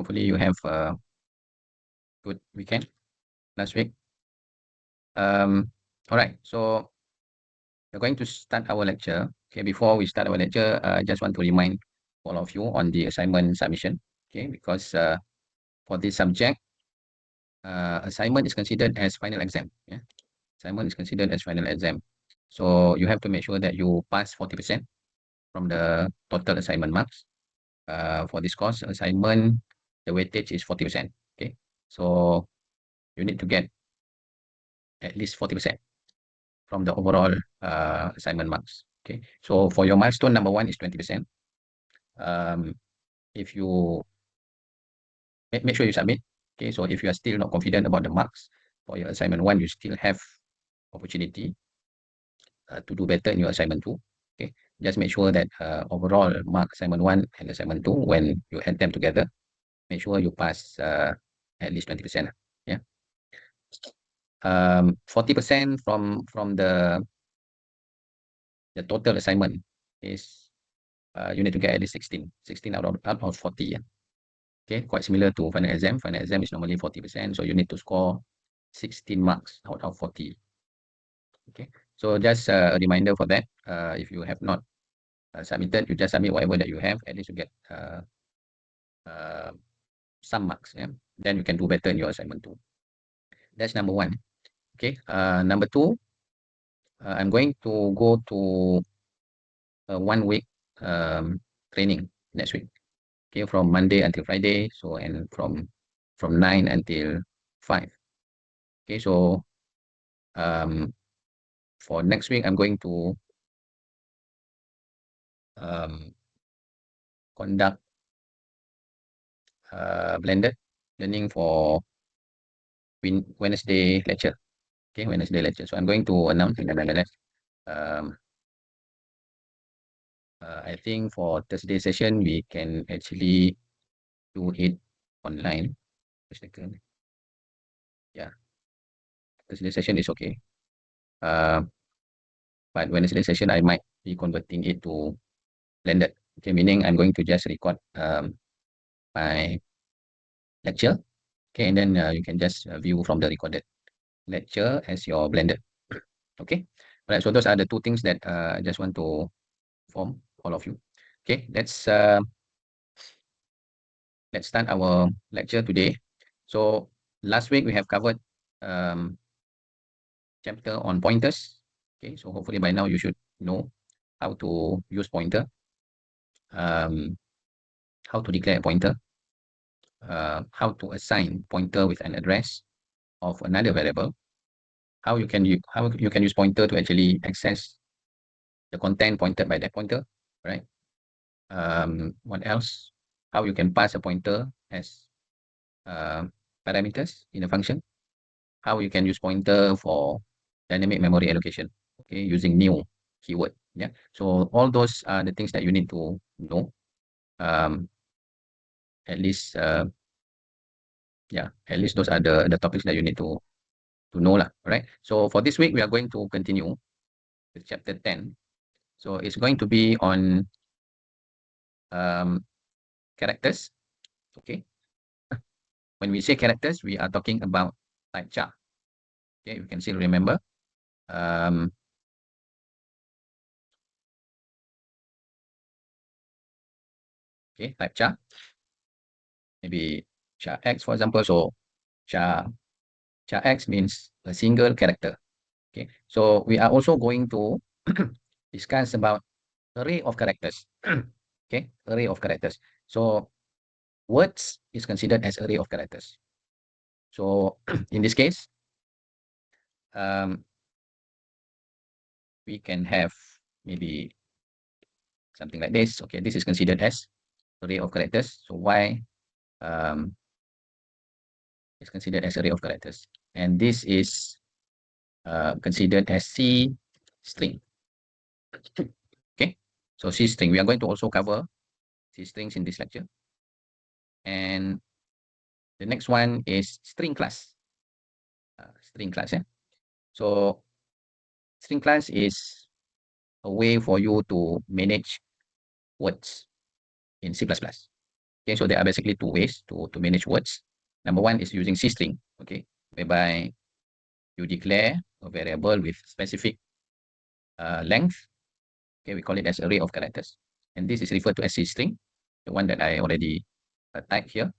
hopefully you have a good weekend last week. All right, so we're going to start our lecture. Okay, before we start our lecture, I just want to remind all of you on the assignment submission. Okay, because for this subject, assignment is considered as final exam. Yeah, assignment is considered as final exam. So you have to make sure that you pass 40% from the total assignment marks. For this course, assignment, the weightage is 40%. Okay, so you need to get at least 40% from the overall assignment marks. Okay, so for your milestone number 1 is 20%. If you make sure you submit. Okay, so if you are still not confident about the marks for your assignment 1, you still have opportunity to do better in your assignment 2. Okay, just make sure that overall mark assignment 1 and assignment 2, when you add them together, make sure you pass at least 20%. Yeah. 40% from the total assignment is you need to get at least 16 out of 40. Yeah. Okay, quite similar to final exam. Final exam is normally 40%, so you need to score 16 marks out of 40. Okay, so just a reminder for that. If you have not submitted, you just submit whatever that you have. At least you get some marks. Yeah, then you can do better in your assignment 2. That's number 1. Okay, number 2, I'm going to go to a 1 week training next week. Okay, from Monday until Friday. So, and from 9 until 5. Okay, so for next week, I'm going to conduct blended learning for Wednesday lecture. Okay, Wednesday lecture. So I'm going to announce in the MLS. I think for Thursday session, we can actually do it online. Yeah, Thursday session is okay. But Wednesday session, I might be converting it to blended. Okay, meaning I'm going to just record my lecture. Okay, and then you can just view from the recorded lecture as your blended. Okay, all right. So those are the 2 things that I just want to inform all of you. Okay, let's start our lecture today. So last week we have covered chapter on pointers. Okay, so hopefully by now you should know how to use pointer, how to declare a pointer, how to assign pointer with an address of another variable, how you can use pointer to actually access the content pointed by that pointer, right? What else? How you can pass a pointer as parameters in a function, how you can use pointer for dynamic memory allocation, okay, using new keyword. Yeah, so all those are the things that you need to know. At least those are the topics that you need to know lah. Right. So for this week, we are going to continue with chapter 10. So it's going to be on characters. Okay. When we say characters, we are talking about type char. Okay, you can still remember. Okay, type char. Maybe char X, for example. So char X means a single character. Okay, so we are also going to discuss about array of characters. Okay, array of characters. So words is considered as array of characters. So in this case, we can have maybe something like this. Okay, this is considered as array of characters. So y is considered as array of characters, and this is considered as C string. Okay, so C string. We are going to also cover C strings in this lecture. And the next one is string class. String class. Yeah. So string class is a way for you to manage words in C++. Okay, so there are basically two ways to manage words. Number one is using C string, okay, whereby you declare a variable with specific length. Okay, we call it as array of characters. And this is referred to as C string, the one that I already typed here.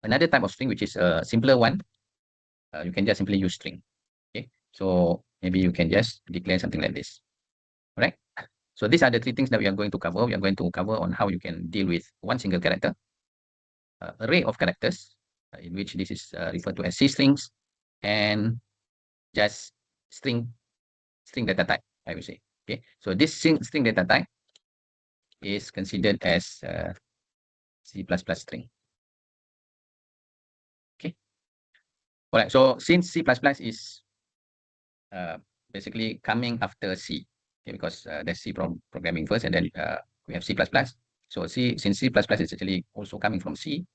Another type of string, which is a simpler one, you can just simply use string. Okay, so maybe you can just declare something like this. All right. So these are the three things that we are going to cover. We are going to cover on how you can deal with one single character, array of characters, in which this is referred to as C strings, and just string data type, I would say. Okay, so this string data type is considered as C++ string. Okay, all right. So since C++ is basically coming after C, okay, because there's C programming first, and then we have C++. So since C++ is actually also coming from C,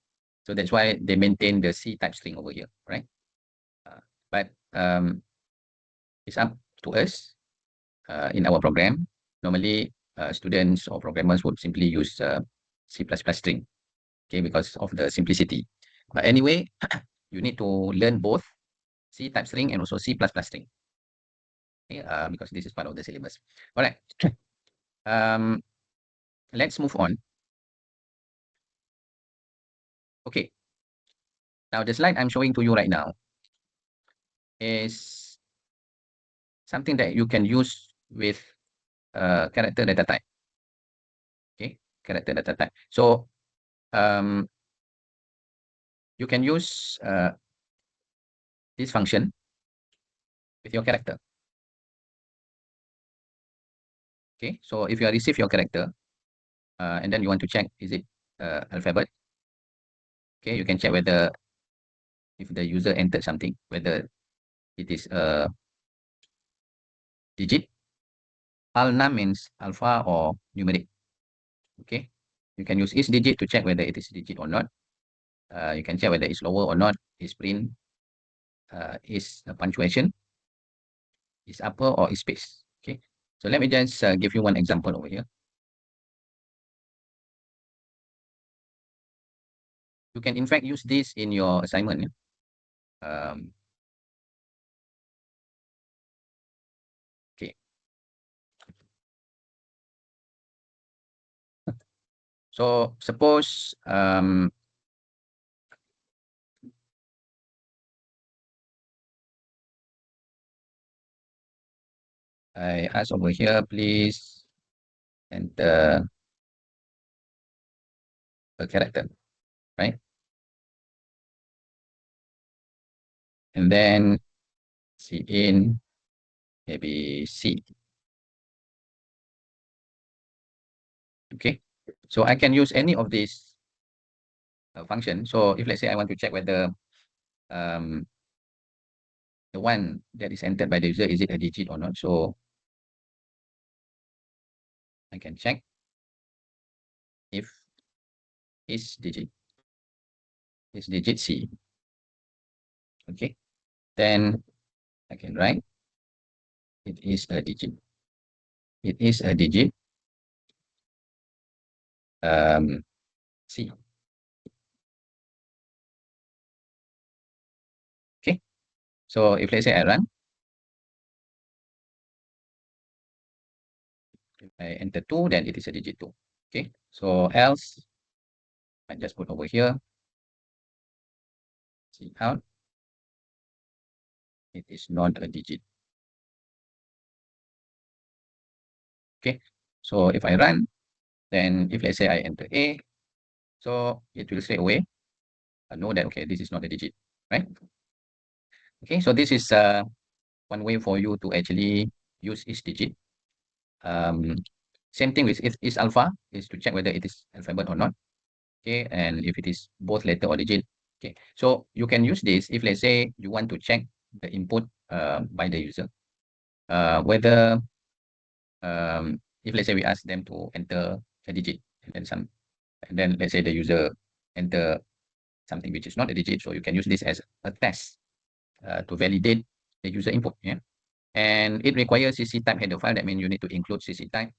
so that's why they maintain the C type string over here, right? But it's up to us in our program. Normally, students or programmers would simply use C++ string, okay, because of the simplicity. But anyway, you need to learn both C type string and also C++ string, okay, because this is part of the syllabus. All right. Let's move on. Okay. Now, the slide I'm showing to you right now is something that you can use with character data type. Okay, character data type. So you can use this function with your character. Okay, so if you receive your character and then you want to check, is it alphabet? Okay, you can check whether if the user entered something, whether it is a digit. Alna means alpha or numeric. Okay, you can use each digit to check whether it is digit or not. You can check whether it's lower or not, is print, is a punctuation, is upper or is space. Okay, so let me just give you one example over here. You can in fact use this in your assignment. Okay. So suppose I ask over here, please enter a character, right? And then C in maybe C. Okay. So I can use any of these function. So if let's say I want to check whether the one that is entered by the user, is it a digit or not? So I can check if is digit C. Okay. Then I can write it is a digit. It is a digit C. Okay. So if let's say I run, if I enter 2, then it is a digit 2. Okay. So else, I just put over here, see out, it is not a digit. Okay. So if I run, then if let's say I enter A, so it will straight away know that, okay, this is not a digit, right? Okay. So this is one way for you to actually use each digit. Same thing with if is alpha, is to check whether it is alphabet or not. Okay, and if it is both letter or digit. Okay, so you can use this if let's say you want to check the input by the user, whether if let's say we ask them to enter a digit and then let's say the user enter something which is not a digit, so you can use this as a test to validate the user input. Yeah, and it requires CC type header file. That means you need to include CC type.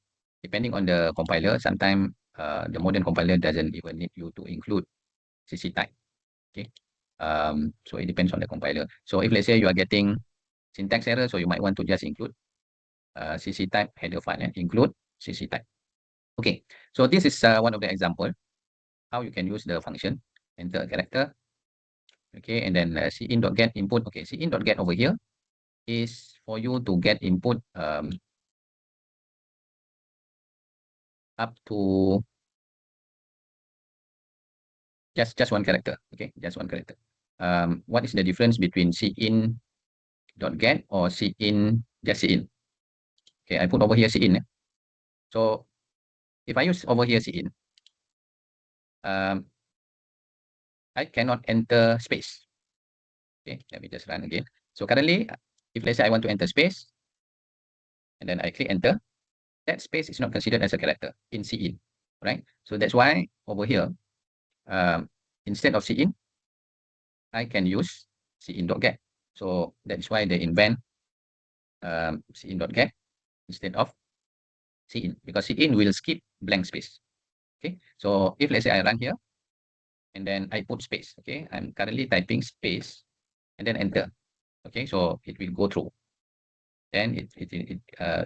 Depending on the compiler, sometimes the modern compiler doesn't even need you to include CC type. Okay. So it depends on the compiler. So if let's say you are getting syntax error, so you might want to just include CC type header file and include CC type. Okay. So this is one of the example how you can use the function enter a character. Okay, and then cin.get input. Okay, cin.get over here is for you to get input up to just one character. Okay, just one character. What is the difference between cin.get or cin just cin? Okay, I put over here cin. So if I use over here cin, I cannot enter space. Okay, let me just run again. So currently, if let's say I want to enter space, and then I click enter, that space is not considered as a character in cin, right? So that's why over here, instead of cin, I can use cin.get. So that's why they invent cin.get instead of cin, because cin will skip blank space. Okay, so if let's say I run here and then I put space, okay, I'm currently typing space and then enter. Okay, so it will go through. Then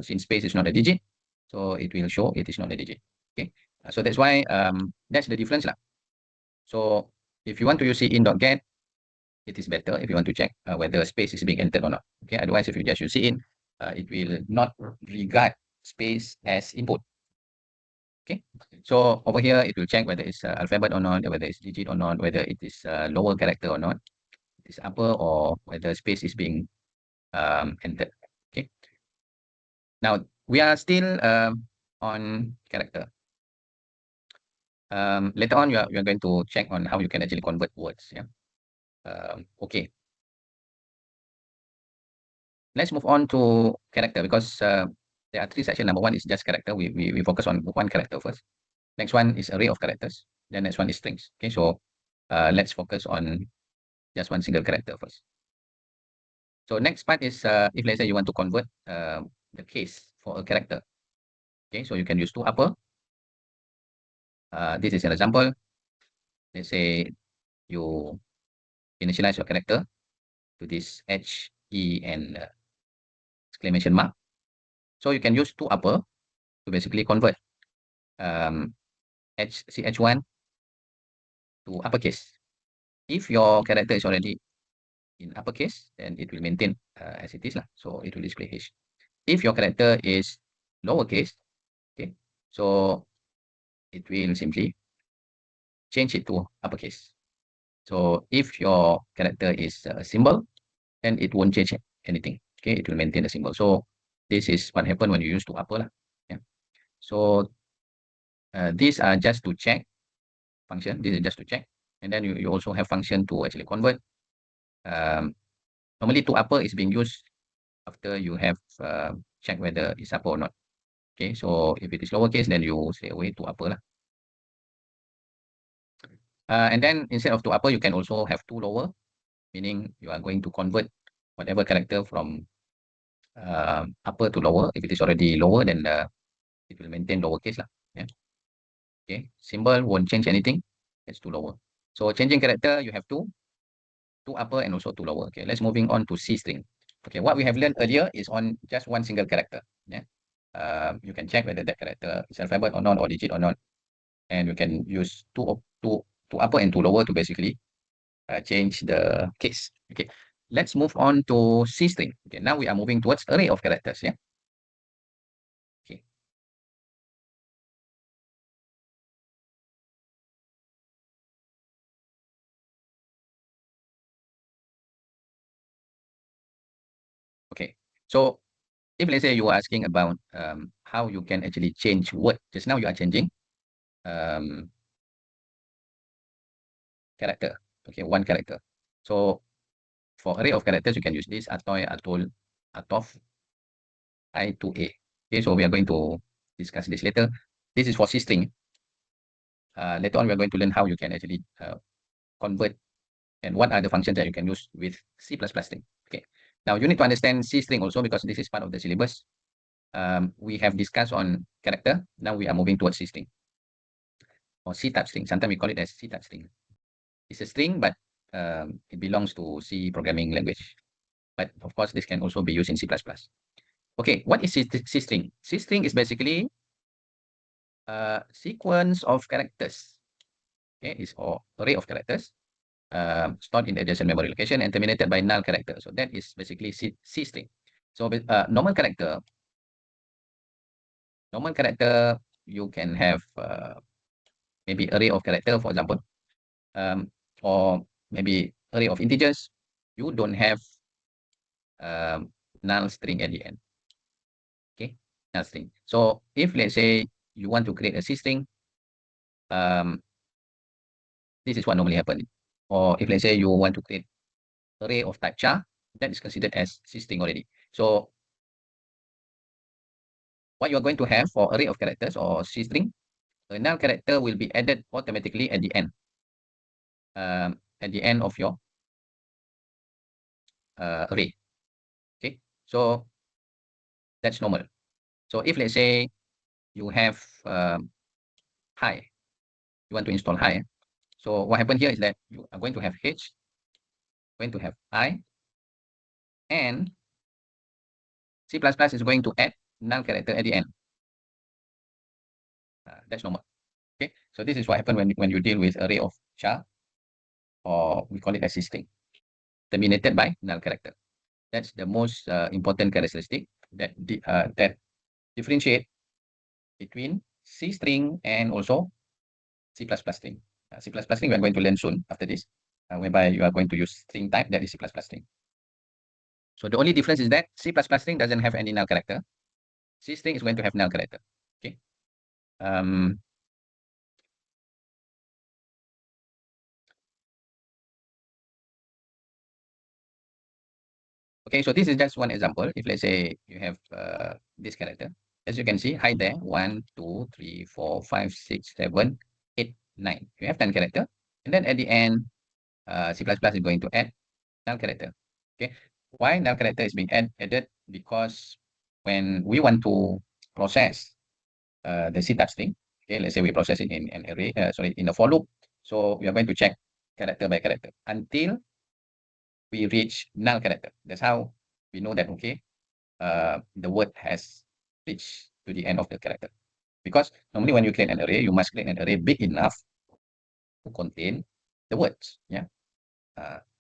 since space is not a digit, so it will show it is not a digit. Okay, so that's why that's the difference lah. So if you want to use cin.get, it is better if you want to check whether space is being entered or not. Okay, otherwise if you just use cin, it will not regard space as input. Okay, so over here it will check whether it's alphabet or not, whether it's digit or not, whether it is lower character or not, it is upper, or whether space is being entered. Okay, now we are still on character. Later on, you are going to check on how you can actually convert words. Yeah. Okay. Let's move on to character, because there are three sections. Number one is just character. We focus on one character first. Next one is array of characters. Then next one is strings. Okay, so let's focus on just one single character first. So next part is if let's say you want to convert the case for a character. Okay, so you can use to upper. This is an example. Let's say you initialize your character to this H, E, and exclamation mark. So you can use to upper to basically convert CH1 to uppercase. If your character is already in uppercase, then it will maintain as it is lah. So it will display H. If your character is lowercase, okay, so it will simply change it to uppercase. So if your character is a symbol, then it won't change anything. Okay, it will maintain the symbol. So this is what happened when you use to upper lah. Yeah. So these are just to check function. This is just to check, and then you also have function to actually convert. Normally to upper is being used after you have checked whether it's upper or not. Okay, so if it is lowercase, then you stay away to upper lah. And then instead of to upper, you can also have to lower, meaning you are going to convert whatever character from upper to lower. If it is already lower, then it will maintain lowercase lah. Yeah. Okay, symbol won't change anything. It's to lower. So changing character, you have to upper and also to lower. Okay, let's moving on to C string. Okay, what we have learned earlier is on just one single character. Yeah, you can check whether that character is alphabet or not, or digit or not, and you can use to upper and to lower to basically change the case. Okay, let's move on to C string. Okay, now we are moving towards array of characters. Yeah. Okay. Okay. So if let's say you are asking about how you can actually change word, just now you are changing character. Okay, one character. So for array of characters, you can use this atoy, atol, atof, I to A. Okay, so we are going to discuss this later. This is for C string. Later on, we are going to learn how you can actually convert and what are the functions that you can use with C++ string. Okay. Now you need to understand C string also, because this is part of the syllabus. We have discussed on character. Now we are moving towards C string. or C type string. Sometimes we call it as C type string. It's a string, but it belongs to C programming language. But of course, this can also be used in C++. Okay, what is C string? C string is basically a sequence of characters. Okay, it's an array of characters stored in the adjacent memory location and terminated by null character. So that is basically C string. So normal character, you can have maybe array of character, for example, or maybe array of integers. You don't have null string at the end. Okay, null string. So if let's say you want to create a C string, this is what normally happens. Or if let's say you want to create array of type char, that is considered as C string already. So what you are going to have for array of characters or C string, a null character will be added automatically at the end. At the end of your array. Okay, so that's normal. So if let's say you have hi, you want to install hi. So what happened here is that you are going to have h, going to have I, and C++ is going to add null character at the end. That's normal. Okay, so this is what happened when you deal with array of char, or we call it as string, terminated by null character. That's the most important characteristic that that differentiate between C string and also C++ string. C++ string we are going to learn soon after this, whereby you are going to use string type, that is C++ string. So the only difference is that C++ string doesn't have any null character. C string is going to have null character. Okay. Okay, so this is just one example. If let's say you have this character, as you can see, hi there, 1, 2, 3, 4, 5, 6, 7, 8, 9. You have 10 character. And then at the end, C++ is going to add null character. Okay, why null character is being added? Because when we want to process the C type string, okay, let's say we process it in an array, in a for loop. So we are going to check character by character until we reach null character. That's how we know that, okay, the word has reached to the end of the character. Because normally when you create an array, you must create an array big enough to contain the words. Yeah.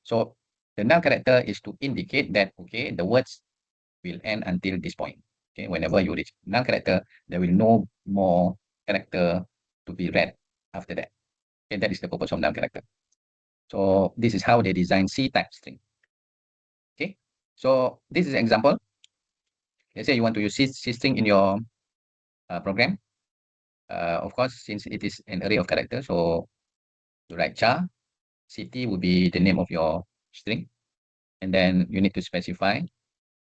So the null character is to indicate that, okay, the words will end until this point. Okay, whenever you reach null character, there will no more character to be read after that. Okay, that is the purpose of null character. So this is how they design C type string. Okay, so this is an example. Let's say you want to use C string in your program. Of course, since it is an array of characters, so you write char, city would be the name of your string, and then you need to specify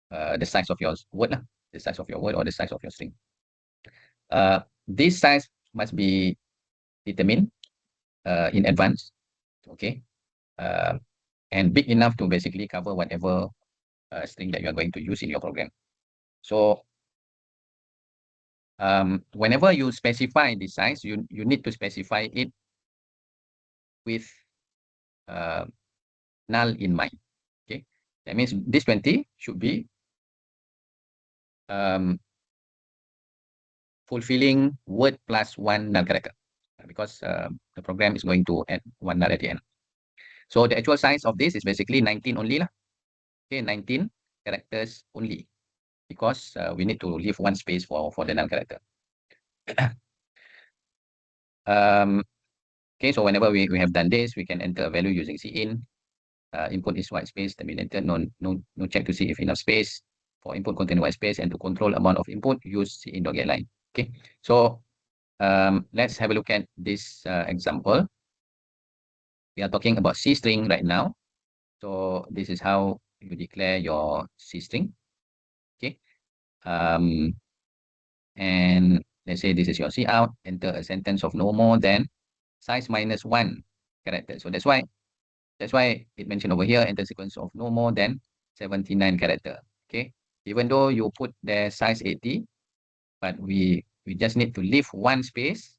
the size of your word, the size of your word or the size of your string. This size must be determined in advance, okay, and big enough to basically cover whatever string that you are going to use in your program. So whenever you specify the size, you need to specify it with null in mind. Okay, that means this 20 should be fulfilling word plus one null character, because the program is going to add one null at the end. So the actual size of this is basically 19 only lah. Okay, 19 characters only, because we need to leave one space for the null character. Okay, so whenever we have done this, we can enter a value using cin. Input is white space, terminated, no check to see if enough space. For input contain white space, and to control amount of input, use cin.getLine. Okay, so let's have a look at this example. We are talking about C string right now. So this is how you declare your C string. Okay. And let's say this is your C out, enter a sentence of no more than size minus 1 character. So that's why it mentioned over here, enter sequence of no more than 79 character. Okay. Even though you put the size 80, but we just need to leave one space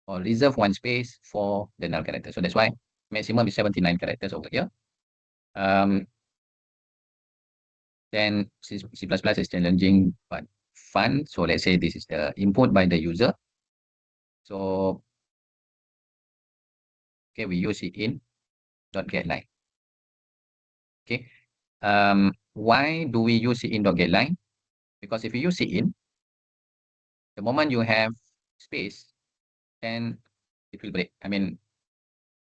or reserve one space for the null character. So that's why maximum is 79 characters over here. Then C++ is challenging but fun. So let's say this is the input by the user. So okay, we use it in .getLine. Okay. Why do we use it in .getLine? Because if you use it in, the moment you have space, then it will break. I mean,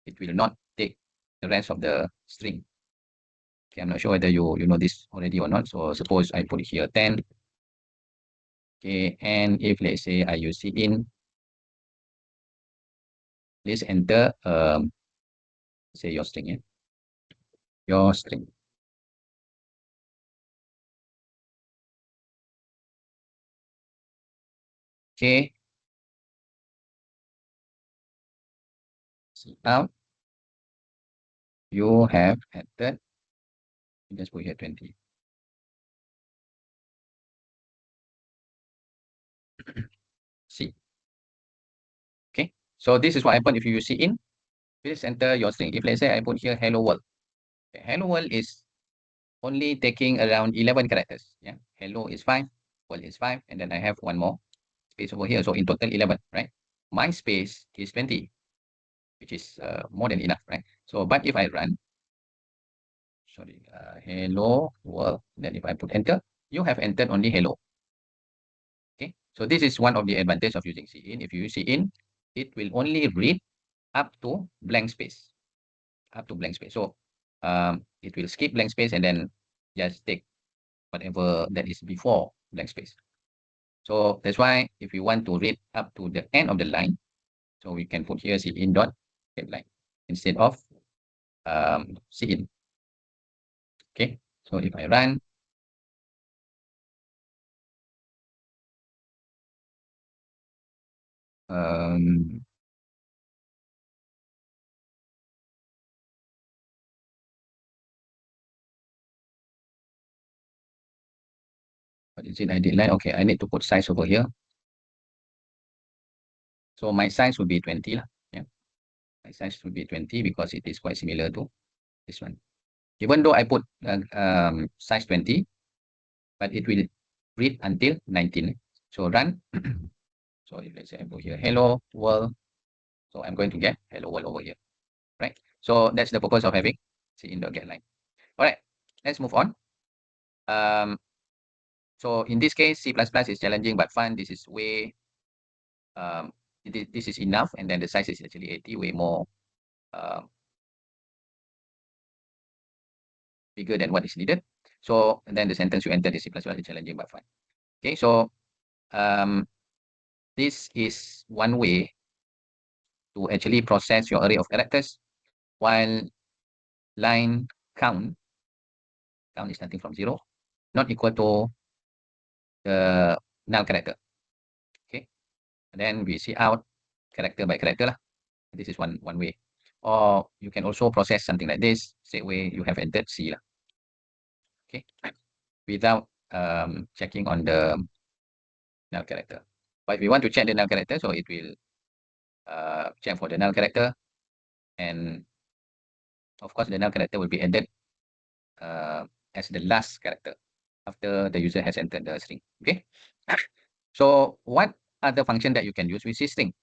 it will not take the rest of the string. Okay, I'm not sure whether you know this already or not. So suppose I put here 10. Okay, and if let's say I use it in, please enter say your string, yeah? Your string. Okay. See out. You have entered. Just put here 20. See. Okay. So this is what happened if you use in. Please enter your string. If let's say I put here hello world. Okay, hello world is only taking around 11 characters. Yeah. Hello is 5. World is 5. And then I have one more space over here. So in total 11, right? My space is 20, which is more than enough, right? So, but if I run, sorry, hello world, then if I put enter, you have entered only hello. Okay, so this is one of the advantage of using cin. If you use cin, it will only read up to blank space, up to blank space. So it will skip blank space and then just take whatever that is before blank space. So that's why if you want to read up to the end of the line, so we can put here cin dot line instead of cin. Okay, so if I run, what is it I did line? Okay, I need to put size over here. So my size would be 20 lah. Yeah, my size would be 20 because it is quite similar to this one. Even though I put size 20, but it will read until 19. So run. So if let's say I put here hello world, so I'm going to get hello world over here, right? So that's the purpose of having cin.getLine. All right, let's move on. So in this case, C++ is challenging but fun. This is way, this is enough, and then the size is actually 80, way more bigger than what is needed. So and then the sentence you enter is C++ is challenging but fun. Okay, so this is one way to actually process your array of characters, while line count is starting from 0, not equal to the null character. Okay, and then we see out character by character lah. This is one way. Or you can also process something like this, say way you have entered C lah. Okay, without checking on the null character. But if you want to check the null character, so it will check for the null character, and of course the null character will be added as the last character after the user has entered the string. Okay. So what are the functions that you can use with this string?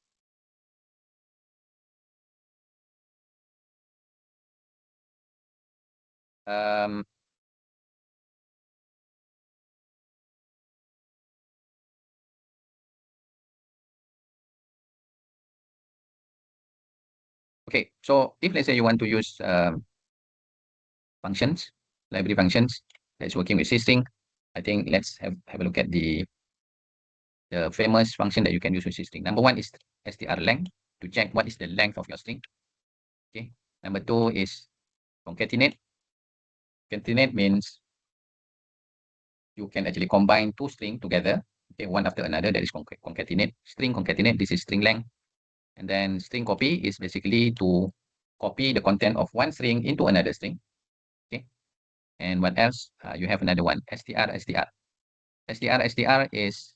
Okay, so if let's say you want to use functions, library functions that's working with system, I think let's have a look at the famous function that you can use with system. Number one is strlength to check what is the length of your string. Okay. Number two is concatenate. Concatenate means you can actually combine two strings together, okay, one after another. That is concatenate. String concatenate, this is string length. And then string copy is basically to copy the content of one string into another string. Okay. And what else? You have another one, str. Str is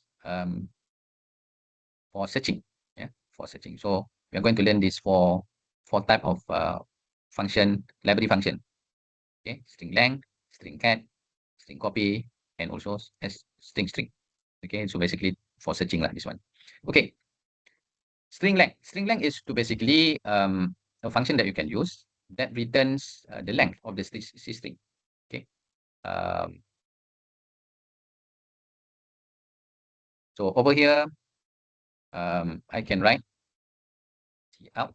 for searching. Yeah. for searching. So we are going to learn this four type of function, library function. Okay, string length, string cat, string copy, and also as string. Okay, so basically for searching lah, this one. Okay, string length. String length is to basically a function that you can use that returns the length of the string. Okay. So over here, I can write out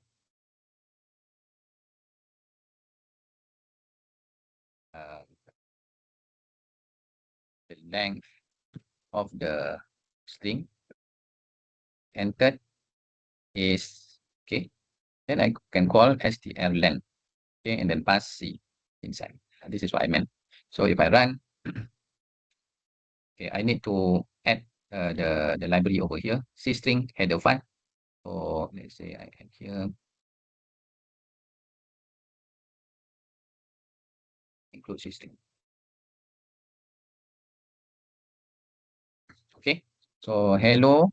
the length of the string entered is okay. Then I can call str length, okay, and then pass c inside. This is what I meant. So if I run, okay, I need to add the library over here, c string header file. So let's say I add here, include c string. Okay, so hello.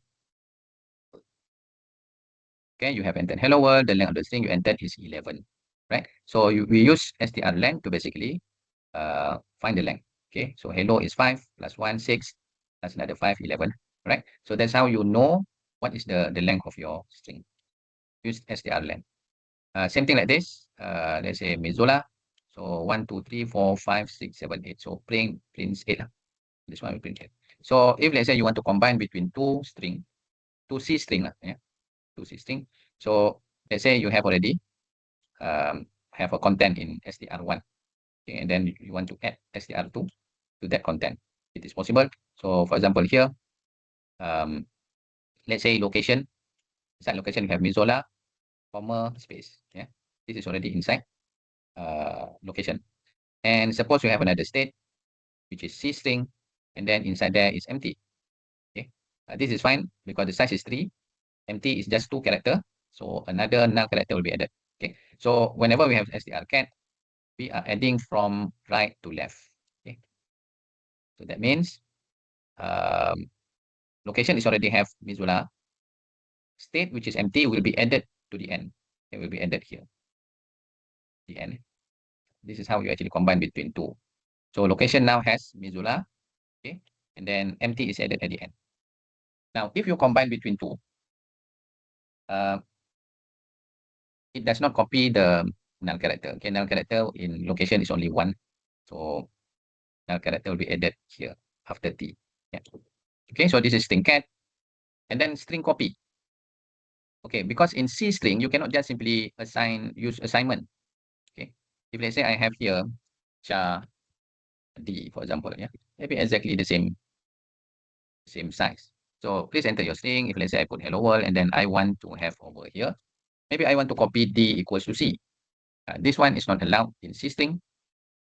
Okay, you have entered hello world. The length of the string you entered is 11, right? So we use str length to basically find the length. Okay, so hello is 5 plus 1, 6, plus another 5, 11, right? So that's how you know what is the length of your string. Use str length. Same thing like this. Let's say Mizola. So 1, 2, 3, 4, 5, 6, 7, 8. So prints 8. This one will print 8. So if let's say you want to combine between two C string, yeah, two C string. So let's say you have already have a content in str1. Okay, and then you want to add str2 to that content. It is possible. So for example here, let's say location. Inside location, you have Mizola, comma, space. Yeah, this is already inside location. And suppose you have another state, which is C string, and then inside there is empty. Okay, this is fine because the size is 3. Empty is just 2 character. So another null character will be added. Okay, so whenever we have str cat, we are adding from right to left. Okay, so that means location is already have Mizola. State, which is empty, will be added to the end. It will be added here. The end. This is how you actually combine between two. So location now has Mizola, okay, and then empty is added at the end. Now, if you combine between two, it does not copy the null character. Okay, null character in location is only 1. So null character will be added here after T. Yeah. Okay, so this is string cat. And then string copy. Okay, because in C string, you cannot just simply use assignment. Okay. If let's say I have here char D, for example, yeah, maybe exactly the same size. So please enter your string. If let's say I put hello world and then I want to have over here, maybe I want to copy D equals to C. This one is not allowed in C string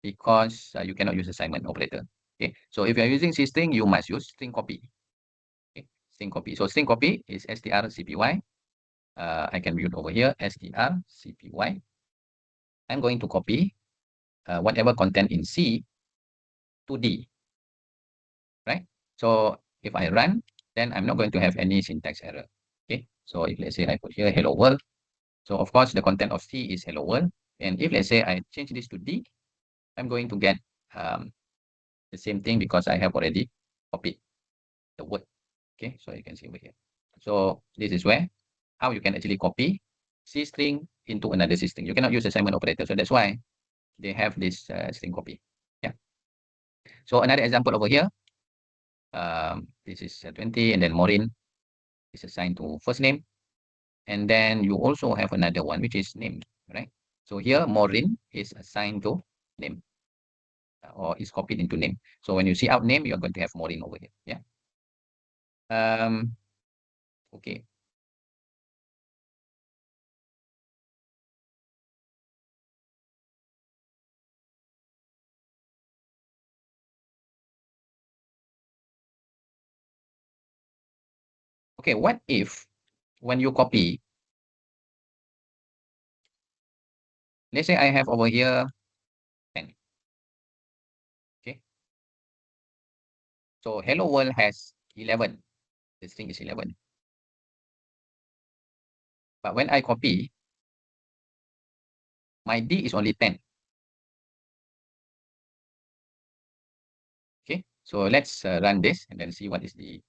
because you cannot use assignment operator. Okay, so if you are using C string, you must use string copy. Okay, string copy. So string copy is strcpy. I can build over here strcpy. I'm going to copy whatever content in C to D. Right? So if I run, then I'm not going to have any syntax error. Okay, so if let's say I put here hello world, so of course the content of C is hello world, and if let's say I change this to D, I'm going to get the same thing because I have already copied the word. Okay, so you can see over here. So this is where how you can actually copy C string into another C string. You cannot use assignment operator, so that's why they have this string copy. Yeah. So another example over here. This is 20, and then Maureen is assigned to first name. And then you also have another one, which is name, right? So here, Maureen is assigned to name or is copied into name. So when you see out name, you're going to have Maureen over here. Yeah. Okay. Okay, what if when you copy, let's say I have over here 10. Okay. So hello world has 11. The string is 11. But when I copy, my D is only 10. Okay, so let's run this and then see what is the.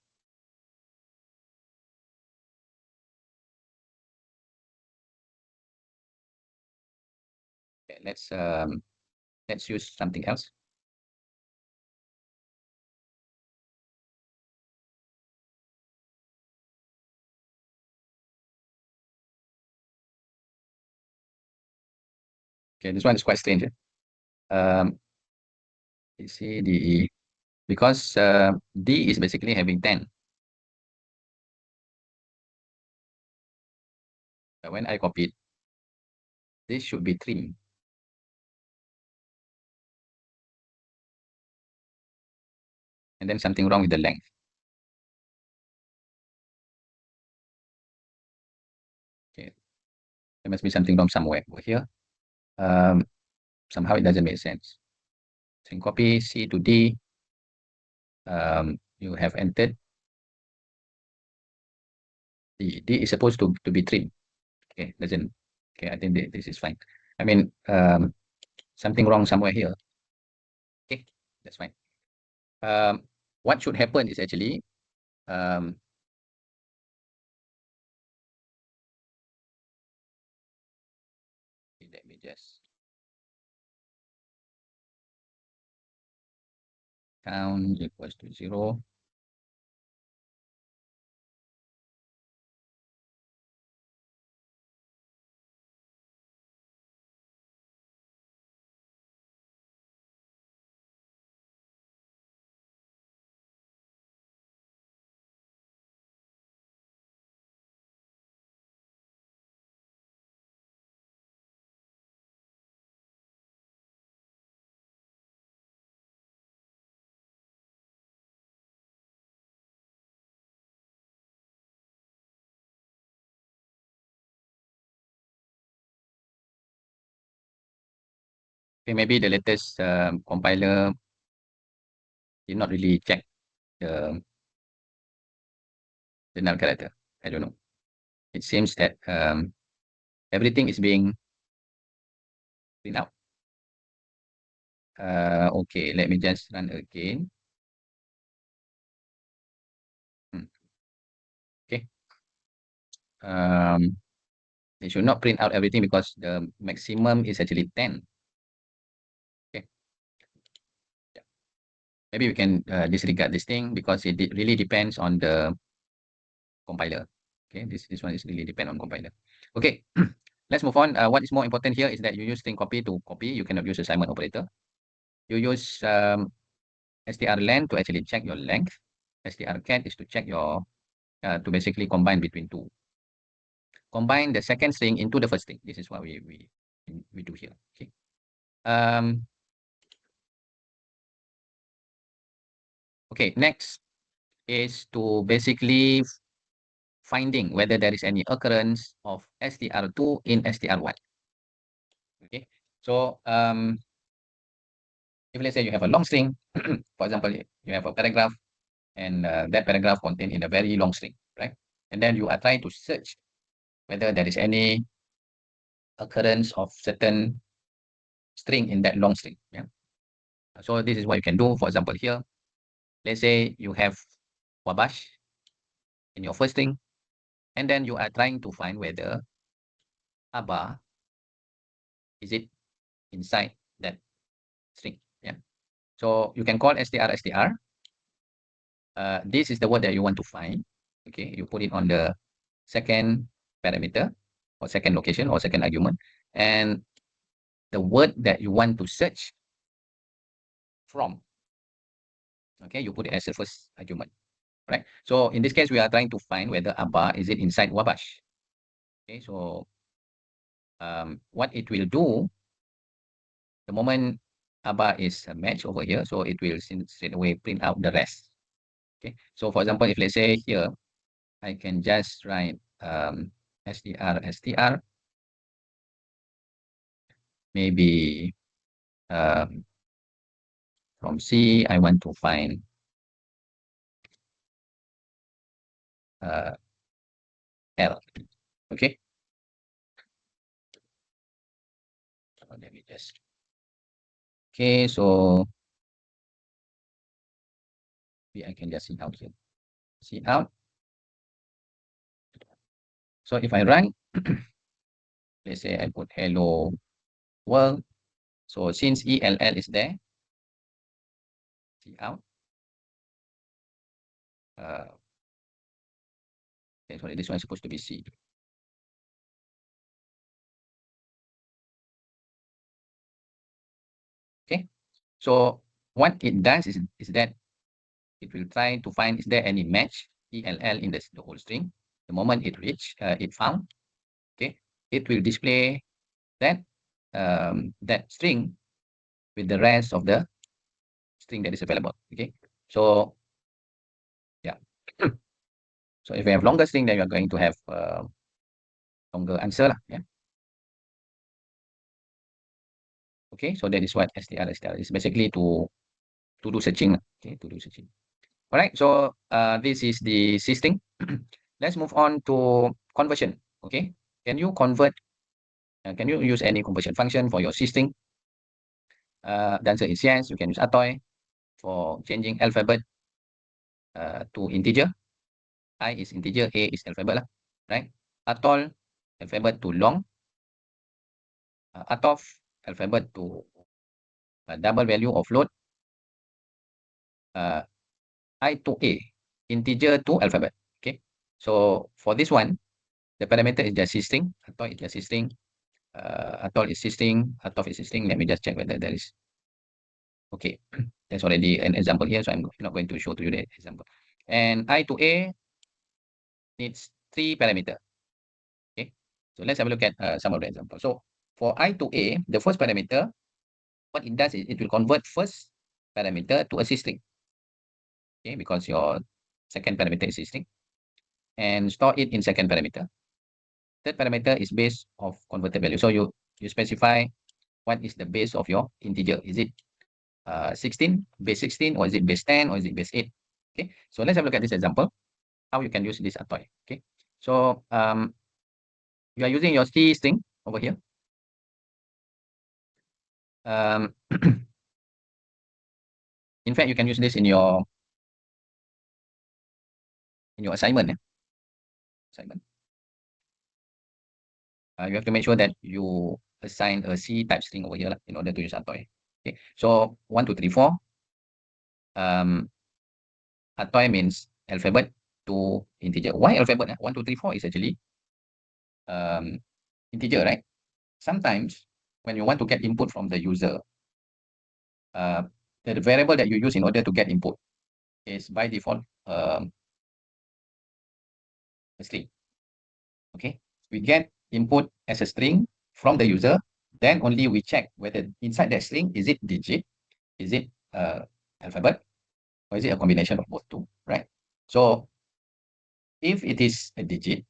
Okay, let's use something else. Okay, this one is quite strange. You see the because D is basically having 10. But when I copy it, this should be trim. And then something wrong with the length. Okay, there must be something wrong somewhere over here. Somehow it doesn't make sense. So copy C to D. You have entered D. D is supposed to be trim. Okay, doesn't. Okay, I think this is fine. I mean, something wrong somewhere here. Okay, that's fine. What should happen is actually um, let me just count equals to 0. Okay, maybe the latest compiler did not really check the null character. I don't know. It seems that everything is being cleaned out. Okay, let me just run again. Okay. It should not print out everything because the maximum is actually 10. Okay. Yeah. Maybe we can disregard this thing because it really depends on the compiler. Okay, this one is really depend on compiler. Okay, let's move on. What is more important here is that you use string copy to copy. You cannot use assignment operator. You use strlen to actually check your length. strcat is to check your to basically combine between two. Combine the second string into the first string. This is what we do here. Okay. Okay. Next is to basically finding whether there is any occurrence of str2 in str1. Okay. So if let's say you have a long string, for example, you have a paragraph and that paragraph contained in a very long string, right? And then you are trying to search whether there is any occurrence of certain string in that long string. Yeah. So this is what you can do. For example, here, let's say you have wabash in your first string, and then you are trying to find whether aba is it inside that string. Yeah. So you can call str. This is the word that you want to find. Okay, you put it on the second parameter or second location or second argument, and the word that you want to search from. Okay, you put it as the first argument, right? So in this case, we are trying to find whether aba is it inside wabash. Okay, so what it will do, the moment aba is a match over here, so it will straight away print out the rest. Okay, so for example, if let's say here, I can just write str. Maybe from C, I want to find L. Okay, Yes. Okay, so I can just see out here. See out. So if I run, let's say I put hello world. So since ELL is there, see out. Okay, sorry, this one is supposed to be C. Okay, so what it does is that it will try to find is there any match ELL in the whole string. The moment it found, okay, it will display that that string with the rest of the string that is available. Okay, so yeah. So if you have longer string, then you are going to have longer answer lah. Yeah. Okay, so that is what str is basically to do searching. Okay, to do searching. All right, so this is the system. Let's move on to conversion. Okay, can you convert? Can you use any conversion function for your system? The answer is yes. You can use atoy for changing alphabet to integer. I is integer, A is alphabet lah, right? Atol, alphabet to long. Atof, alphabet to double value or float. I to A, integer to alphabet. Okay, so for this one, the parameter is just system. Atol is just system. Atol is system. Atof is system. Let me just check whether there is. Okay, there's already an example here, so I'm not going to show to you the example. And I to A needs 3 parameter. Okay, so let's have a look at some of the examples. So for I to A, the first parameter, what it does is it will convert first parameter to a string. Okay, because your second parameter is string, and store it in second parameter. Third parameter is base of converted value. So you specify what is the base of your integer. Is it 16, base 16, or is it base 10, or is it base 8? Okay, so let's have a look at this example, how you can use this atoy. Okay, so you are using your C string over here. In fact, you can use this in your assignment. Assignment. You have to make sure that you assign a C type string over here in order to use atoy. Okay, so 1, 2, 3, 4. Atoy means alphabet to integer. Why alphabet? 1, 2, 3, 4 is actually integer, right? Sometimes when you want to get input from the user, the variable that you use in order to get input is by default a string. Okay, we get input as a string from the user, then only we check whether inside that string is it digit, is it alphabet, or is it a combination of both two, right? So if it is a digit,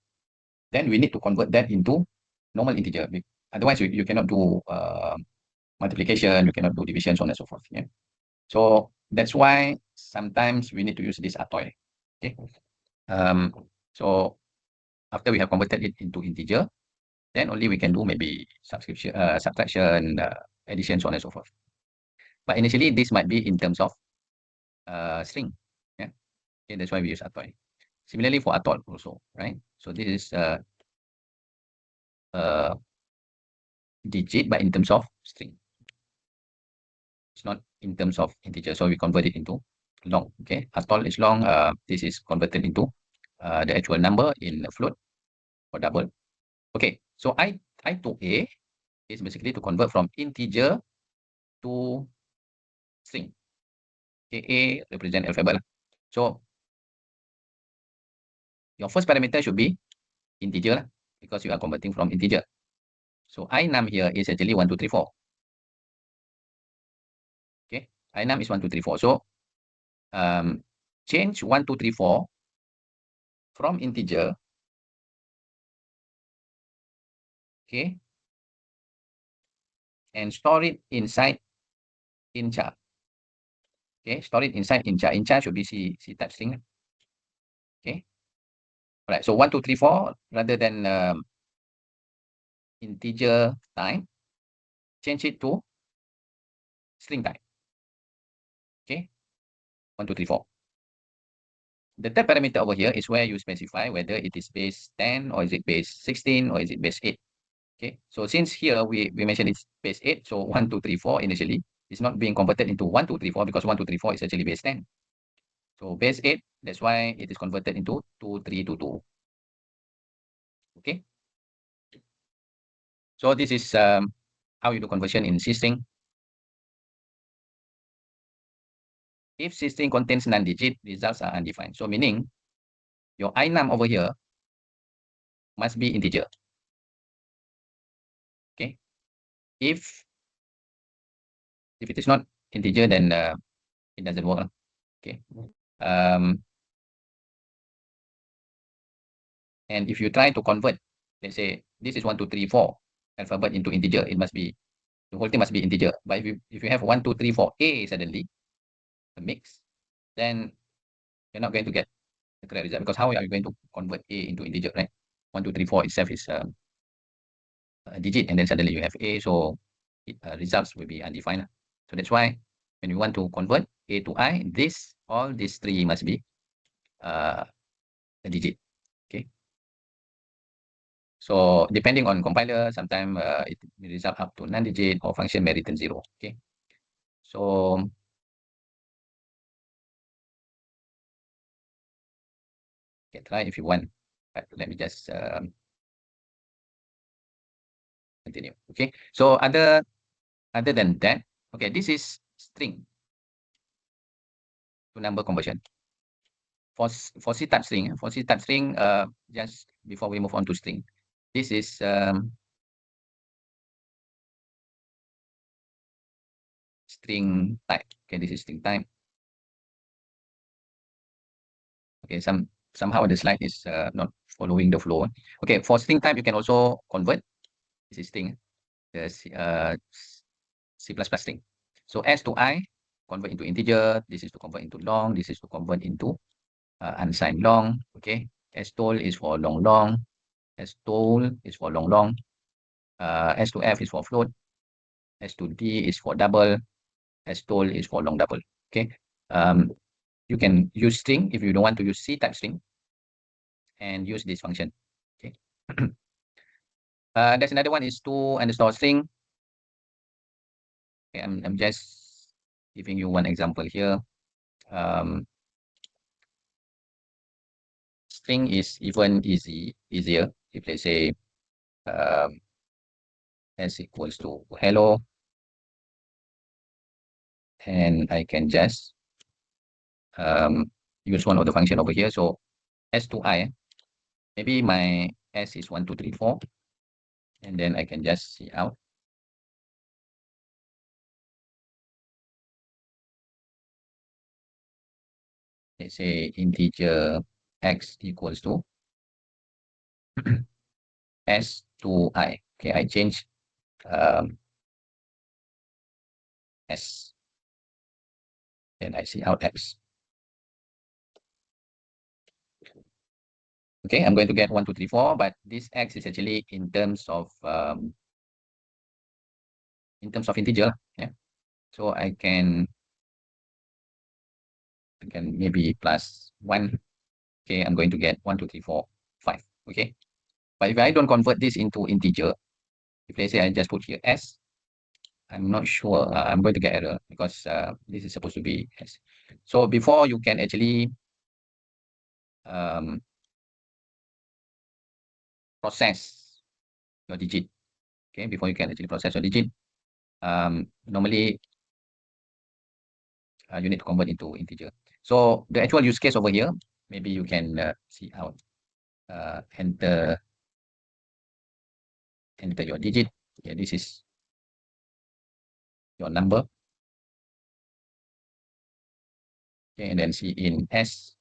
then we need to convert that into normal integer. Otherwise, you cannot do multiplication, you cannot do division, so on and so forth. Yeah. So that's why sometimes we need to use this atoy. Okay. So after we have converted it into integer, then only we can do maybe subtraction, addition, so on and so forth. But initially, this might be in terms of string. Yeah. Okay, that's why we use atoy. Similarly for atol also, right? So this is digit, but in terms of string. It's not in terms of integer, so we convert it into long. Okay, atol is long. This is converted into the actual number in float or double. Okay, so I to A is basically to convert from integer to string. Okay, A represent alphabet. So your first parameter should be integer because you are converting from integer. So I num here is actually 1, 2, 3, 4. Okay, I num is 1, 2, 3, 4. So change 1, 2, 3, 4 from integer. Okay, and store it inside inchar. Okay, store it inside inchar. Inchar should be C type string. Okay, all right. So 1, 2, 3, 4 rather than integer time, change it to string type. Okay, 1, 2, 3, 4. The third parameter over here is where you specify whether it is base 10 or is it base 16 or is it base 8. Okay, so since here we mentioned it's base 8, so 1, 2, 3, 4 initially is not being converted into 1, 2, 3, 4 because 1, 2, 3, 4 is actually base 10. So base 8, that's why it is converted into 2, 3, 2, 2. Okay, so this is how you do conversion in C string. If C string contains non-digit, results are undefined. So meaning your inum over here must be integer. Okay, if it is not integer, then it doesn't work. Okay, and if you try to convert, let's say this is 1, 2, 3, 4 alphabet into integer, it must be the whole thing must be integer. But if you have 1, 2, 3, 4 A suddenly a mix, then you're not going to get the correct result, because how are you going to convert A into integer, right? 1, 2, 3, 4 itself is a digit, and then suddenly you have A, so results will be undefined. So that's why when you want to convert A to I, all these three must be a digit. Okay. So depending on compiler, sometimes it result up to non-digit or function may return 0. Okay. So try if you want. But let me just continue. Okay. So other than that, okay, this is string to number conversion. For C type string, just before we move on to string, this is string type. Okay, this is string type. Okay, somehow the slide is not following the flow. Okay, for string type, you can also convert. This is string, the C++ string. So S to I, convert into integer. This is to convert into long. This is to convert into unsigned long. Okay, stol is for long long. Stol is for long long. S to F is for float. S to D is for double. Stol is for long double. Okay. You can use string if you don't want to use C type string, and use this function. Okay. There's another one is to underscore string. Okay, I'm just giving you one example here. String is even easier if let's say s equals to hello, and I can just use one of the function over here. So s to I, maybe my s is 1, 2, 3, 4, and then I can just see out. Let's say integer x equals to s to I. Okay, I change s, then I see out x. Okay, I'm going to get 1, 2, 3, 4, but this x is actually in terms of integer. Yeah, so I can maybe plus 1. Okay, I'm going to get 1, 2, 3, 4, 5. Okay, but if I don't convert this into integer, if let's say I just put here s, I'm not sure. I'm going to get error because this is supposed to be s. So before you can actually process your digit, okay, before you can actually process your digit, normally you need to convert into integer. So the actual use case over here, maybe you can see out, enter your digit. Okay, this is your number. Okay, and then see in s.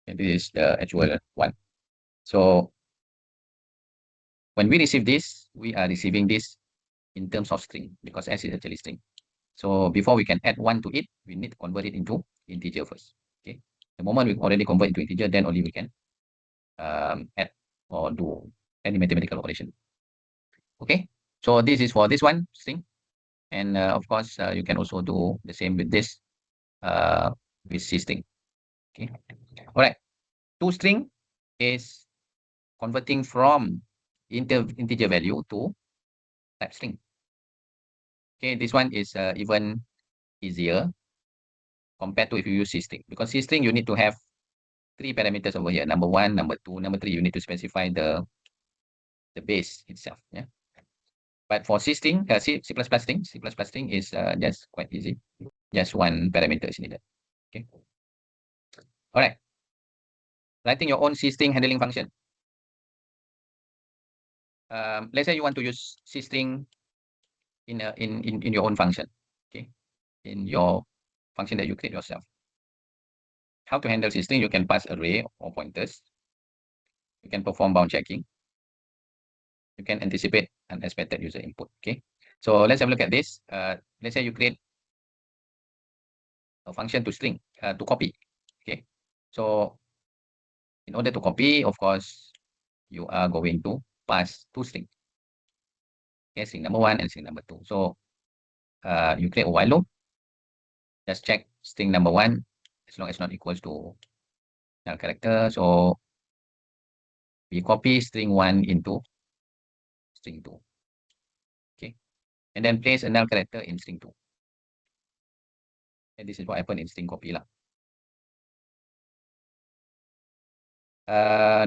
And this is the actual one. So when we receive this, we are receiving this in terms of string, because s is actually string. So before we can add 1 to it, we need to convert it into integer first. Okay. The moment we already convert into integer, then only we can add or do any mathematical operation. Okay, so this is for this one string, and of course you can also do the same with this with C string. Okay, all right. ToString is converting from integer value to type string. Okay, this one is even easier compared to if you use C string, because C string you need to have three parameters over here: number one, number two, number three. You need to specify the base itself. Yeah. But for C string, C++ string is just quite easy. Just one parameter is needed. Okay. All right. Writing your own C string handling function. Let's say you want to use C string in your own function. Okay. In your function that you create yourself. How to handle C string? You can pass array or pointers. You can perform bound checking. You can anticipate unexpected user input. Okay. So let's have a look at this. Let's say you create a function to string to copy. Okay. So in order to copy, of course, you are going to pass two string. Okay, string number one and string number two. So you create a while loop. Just check string number one as long as not equals to null character. So we copy string one into string two. Okay. And then place a null character in string two. And this is what happened in string copy lah.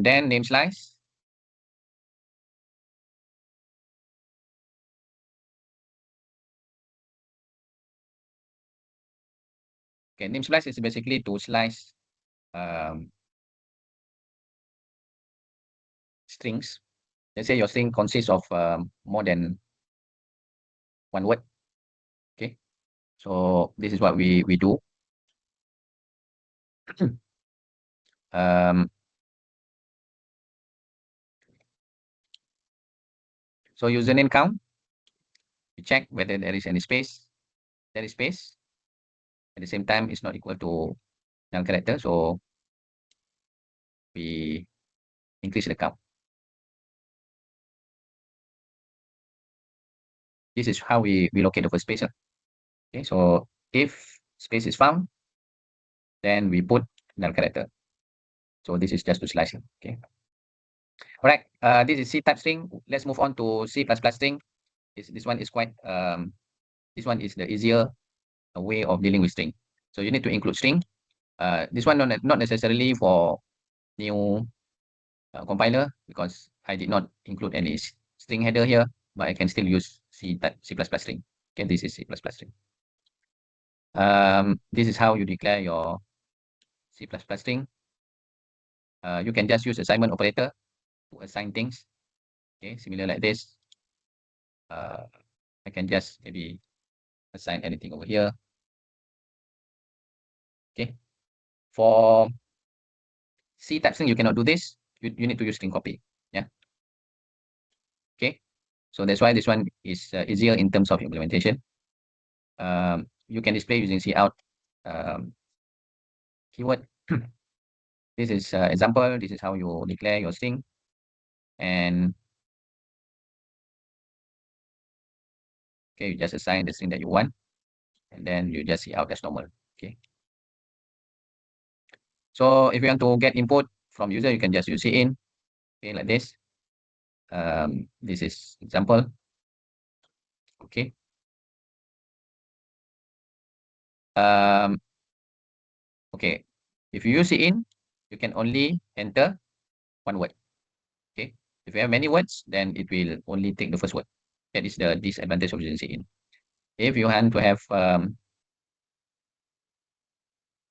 Then name slice. Okay, name slice is basically to slice strings. Let's say your string consists of more than one word. Okay, so this is what we do. So username count, we check whether there is any space. There is space. At the same time, it's not equal to null character, so we increase the count. This is how we locate the first space. Okay, so if space is found, then we put null character. So this is just to slice it. Okay. All right. This is C type string. Let's move on to C++ string. This one is quite this one is the easier way of dealing with string. So you need to include string. This one not necessarily for new compiler, because I did not include any string header here, but I can still use C type C++ string. Okay, this is C++ string. This is how you declare your C++ string. You can just use assignment operator to assign things. Okay, similar like this. I can just maybe assign anything over here. Okay. For C type string, you cannot do this. You need to use string copy. Yeah. Okay. So that's why this one is easier in terms of implementation. You can display using cout keyword. This is example. This is how you declare your string. And okay, you just assign the string that you want, and then you just cout as normal. Okay. So if you want to get input from user, you can just use cin. Okay, like this. This is example. Okay. Okay. If you use cin, you can only enter one word. Okay. If you have many words, then it will only take the first word. That is the disadvantage of using cin. If you want to have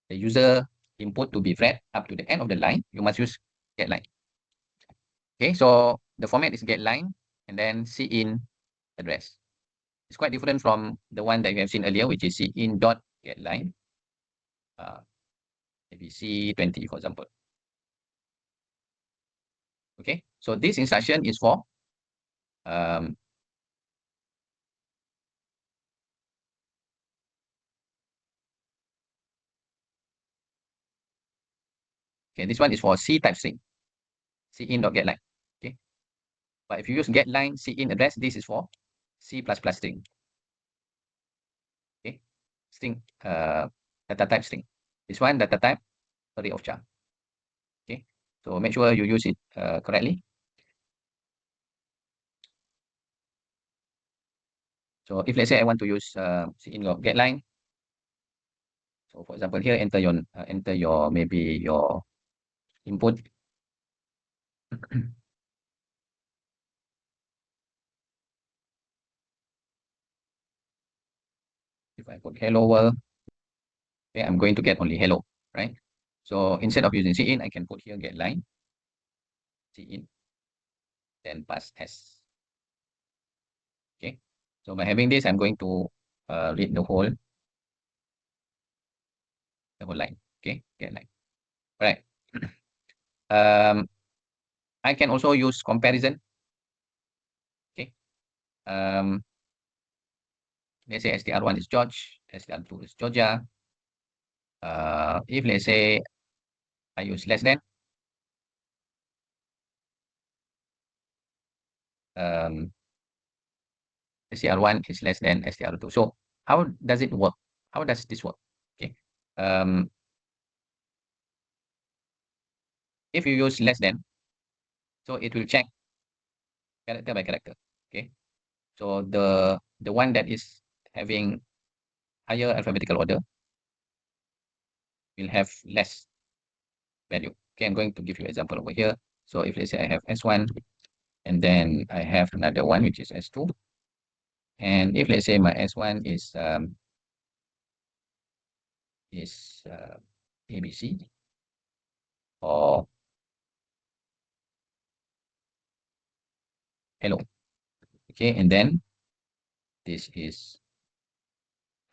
the user input to be read up to the end of the line, you must use getLine. Okay, so the format is getLine and then cin address. It's quite different from the one that you have seen earlier, which is cin.getLine. Maybe C20, for example. Okay, so this instruction is for okay, this one is for C type string. cin.getLine. Okay. But if you use getLine cin address, this is for C++ string. Okay. String, data type string. This one data type array of char. Okay. So make sure you use it correctly. So if let's say I want to use cin.getLine, so for example here enter your maybe your input. If I put hello world, okay, I'm going to get only hello, right? So instead of using cin, I can put here getLine cin, then pass s. Okay. So by having this, I'm going to read the whole line. Okay, getLine. Right. I can also use comparison. Okay. Let's say str1 is George, str2 is Georgia. If let's say I use less than, str1 is less than str2. So how does it work? How does this work? Okay. If you use less than, so it will check character by character. Okay. So the one that is having higher alphabetical order will have less value. Okay, I'm going to give you an example over here. So if let's say I have S1 and then I have another one which is S2, and if let's say my S1 is ABC or hello, okay, and then this is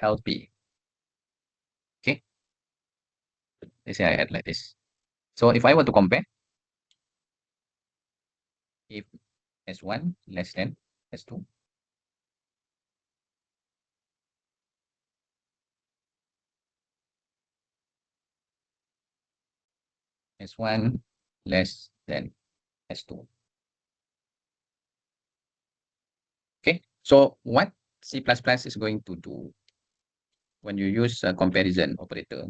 LP. Okay, let's say I had like this. So if I were to compare, if S1 less than S2, S1 less than S2. Okay, so what C++ is going to do when you use a comparison operator,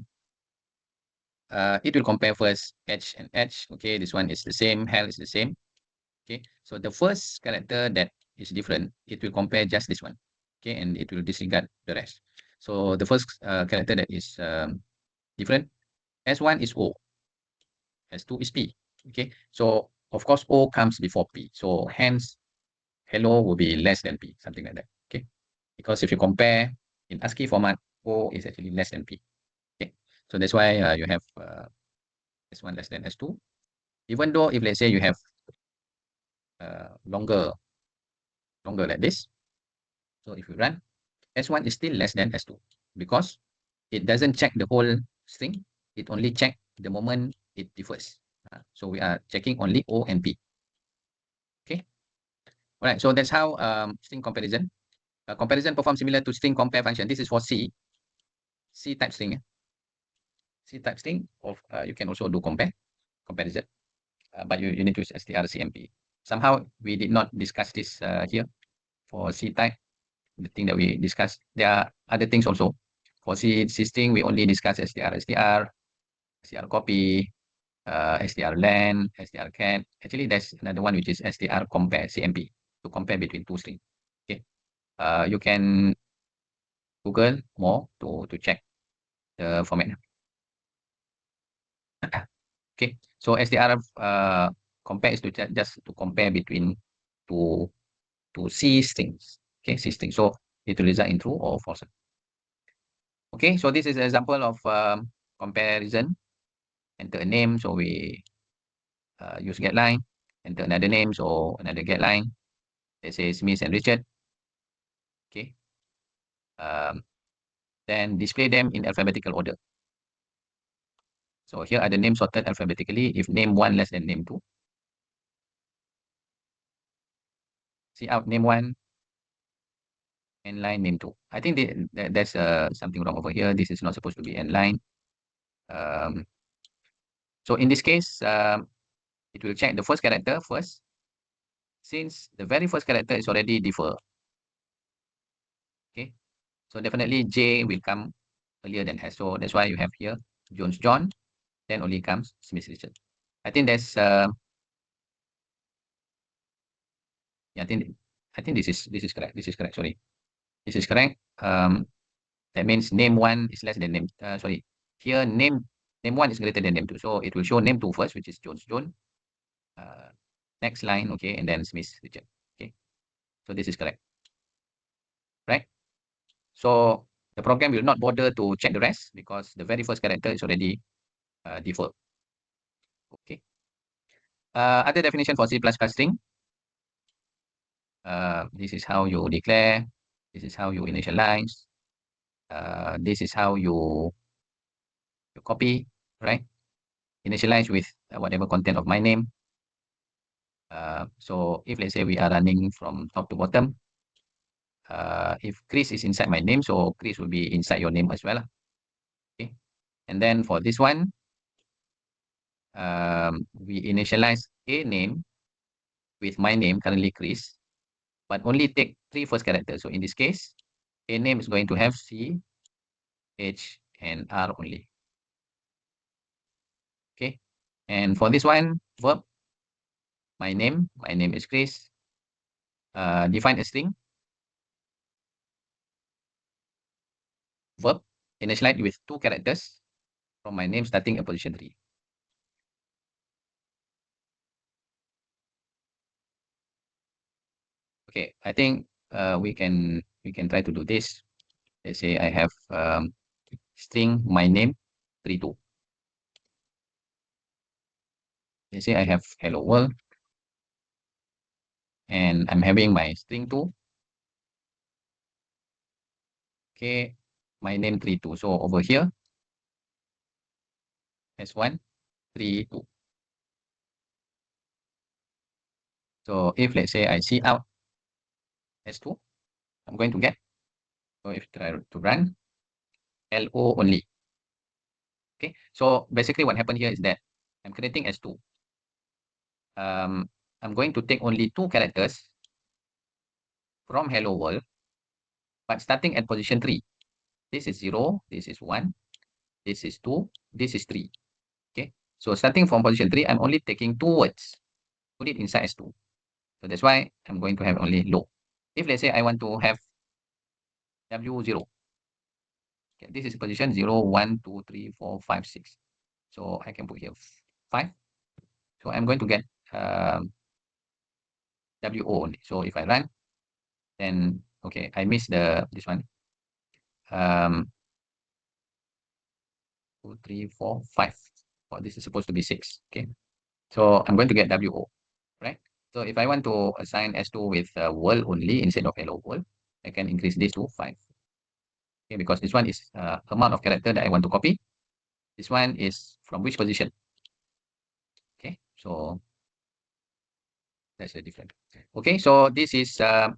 it will compare first H and H. Okay, this one is the same, hell is the same. Okay, so the first character that is different, it will compare just this one. Okay, and it will disregard the rest. So the first character that is different, S1 is O, S2 is P. Okay, so of course O comes before P. So hence hello will be less than P, something like that. Okay, because if you compare in ASCII format, O is actually less than P. Okay, so that's why you have S1 less than S2. Even though if let's say you have longer like this, so if you run, S1 is still less than S2 because it doesn't check the whole string. It only check the moment it differs. So we are checking only O and P. Okay. All right. So that's how string comparison. Comparison performs similar to string compare function. This is for C type string. C type string of you can also do comparison, but you need to use strcmp. Somehow we did not discuss this here for C type. The thing that we discussed, there are other things also. For C string, we only discuss str copy, str len, str cat. Actually, there's another one which is str compare cmp to compare between two strings. Okay, you can Google more to check the format. Okay, so SDR compare is to just to compare between two C strings. Okay, C strings. So it will result in true or false. Okay, so this is an example of comparison. Enter a name, so we use getLine. Enter another name, so another getLine. Let's say Smith and Richard. Okay. Then display them in alphabetical order. So here are the names sorted alphabetically. If name 1 less than name 2. See out name 1 and line name 2. I think there's something wrong over here. This is not supposed to be n line. So in this case, it will check the first character first, since the very first character is already defer. Okay, so definitely J will come earlier than S. So that's why you have here Jones John, then only comes Smith Richard. I think that's yeah, I think this is correct. This is correct. Sorry, this is correct. That means name one is less than name. Sorry, here name one is greater than name two. So it will show name two first, which is Jones John. Next line, okay, and then Smith Richard. Okay, so this is correct, right? So the program will not bother to check the rest because the very first character is already default. Okay. Other definition for C++ string. This is how you declare. This is how you initialize. This is how you copy, right? Initialize with whatever content of my name. So if let's say we are running from top to bottom, if Chris is inside my name, so Chris will be inside your name as well. Okay. And then for this one, we initialize a name with my name, currently Chris, but only take 3 first characters. So in this case, a name is going to have C, H, and R only. Okay. And for this one, verb, my name is Chris. Define a string. Verb, initialize with 2 characters from my name starting at position 3. Okay, I think we can try to do this. Let's say I have string my name 32. Let's say I have hello world, and I'm having my string 2. Okay, my name 32. So over here, S1, 32. So if let's say I see out S2, I'm going to get, so if try to run, LO only. Okay, so basically what happened here is that I'm creating S2. I'm going to take only 2 characters from hello world, but starting at position 3. This is 0, this is 1, this is 2, this is 3. Okay, so starting from position 3, I'm only taking 2 words, put it inside S2. So that's why I'm going to have only low. If let's say I want to have W0, okay, this is position 0, 1, 2, 3, 4, 5, 6. So I can put here 5. So I'm going to get WO only. So if I run, then okay, I missed this one. 2, 3, 4, 5. Oh, this is supposed to be 6. Okay, so I'm going to get WO, right? So if I want to assign S2 with world only instead of hello world, I can increase this to 5. Okay, because this one is amount of character that I want to copy. This one is from which position? Okay, so that's the difference. Okay, so this is how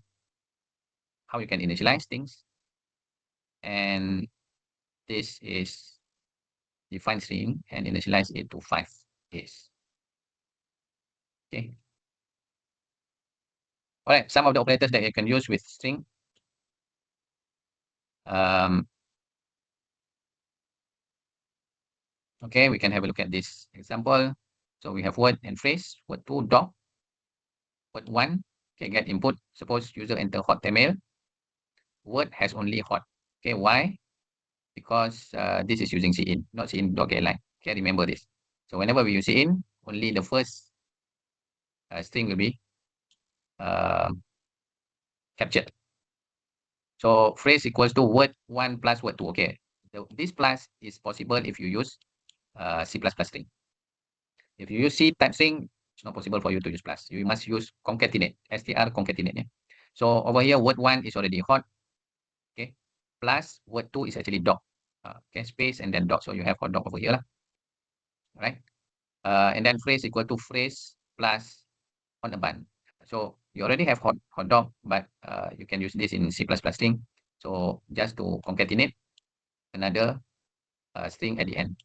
you can initialize things, and this is define string and initialize it to 5. Yes. Okay. All right, some of the operators that you can use with string. Okay, we can have a look at this example. So we have word and phrase. Word 2, dog. Word 1, okay, get input. Suppose user enter Hotmail. Word has only hot. Okay, why? Because this is using cin, not cin.getLine. Okay, remember this. So whenever we use cin, only the first string will be captured. So phrase equals to word 1 plus word 2. Okay, this plus is possible if you use C++ string. If you use C type string, it's not possible for you to use plus. You must use concatenate, str concatenate. Yeah? So over here, word 1 is already hot. Okay, plus word 2 is actually dog. Okay, space and then dog. So you have hot dog over here, right? And then phrase equal to phrase plus on a bun. So you already have hot dog, but you can use this in C++ string. So just to concatenate another string at the end.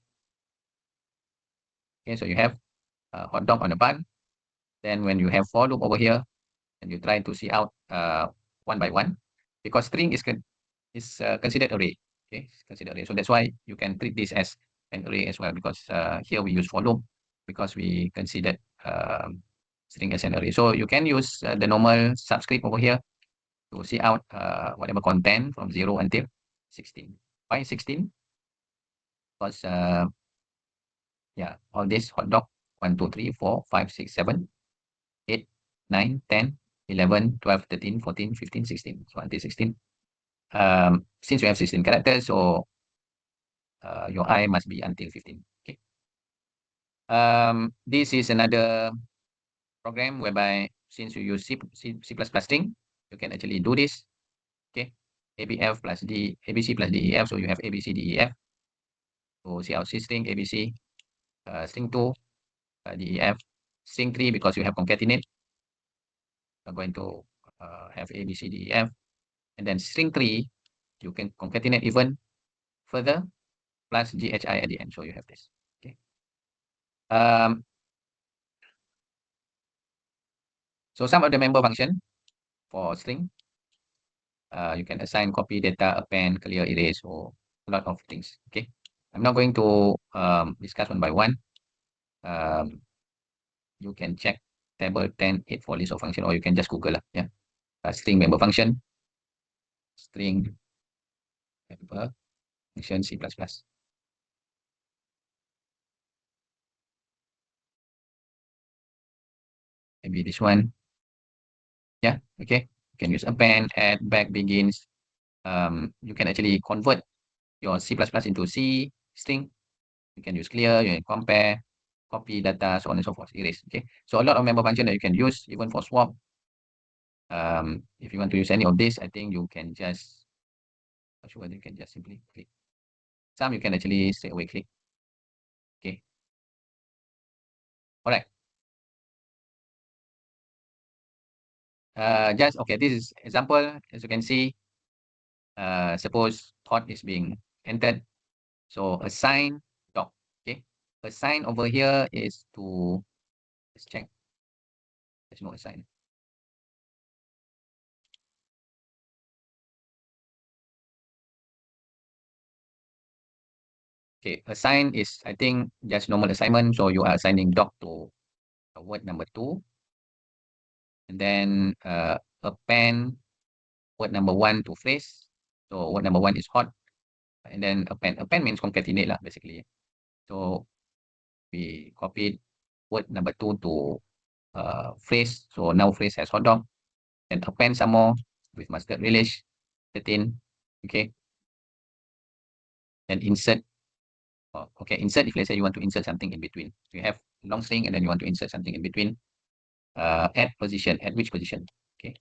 Okay, so you have hot dog on a bun. Then when you have for loop over here, and you try to see out one by one, because string is considered array. Okay, it's considered array. So that's why you can treat this as an array as well, because here we use for loop because we considered string as an array. So you can use the normal subscript over here to see out whatever content from 0 until 16. Why 16? Because yeah, all this hot dog 1, 2, 3, 4, 5, 6, 7, 8, 9, 10, 11, 12, 13, 14, 15, 16. So until 16. Since you have 16 characters, so your I must be until 15. Okay. This is another program whereby since you use C++ string, you can actually do this. Okay. ABF plus D, ABC plus DEF. So you have ABC, DEF. So see our C string, ABC, string 2, DEF, string 3, because you have concatenate. You're going to have ABC, DEF. And then string 3, you can concatenate even further, plus GHI at the end. So you have this. Okay. So some of the member function for string, you can assign copy data, append, clear, erase, or a lot of things. Okay. I'm not going to discuss one by one. You can check table 10.8 for list of function, or you can just Google. Yeah. String member function. String member function C++. Maybe this one. Yeah. Okay. You can use append, add, back, begins. You can actually convert your C++ into C string. You can use clear, you can compare, copy data, so on and so forth, erase. Okay. So a lot of member function that you can use even for swap. If you want to use any of this, I think you can just, not sure whether you can just simply click. Some you can actually straight away click. Okay. All right. Just okay, this is example. As you can see, suppose hot is being entered. So assign dog. Okay. Assign over here is to, let's check. There's no assign. Okay, assign is, I think, just normal assignment. So you are assigning dog to word number 2. And then append word number 1 to phrase. So word number 1 is hot. And then append. Append means concatenate lah, basically. So we copied word number 2 to phrase. So now phrase has hot dog. And append some more with mustard relish 13. Okay. And insert. Okay, insert if let's say you want to insert something in between. You have long string and then you want to insert something in between. Add position, at which position? Okay.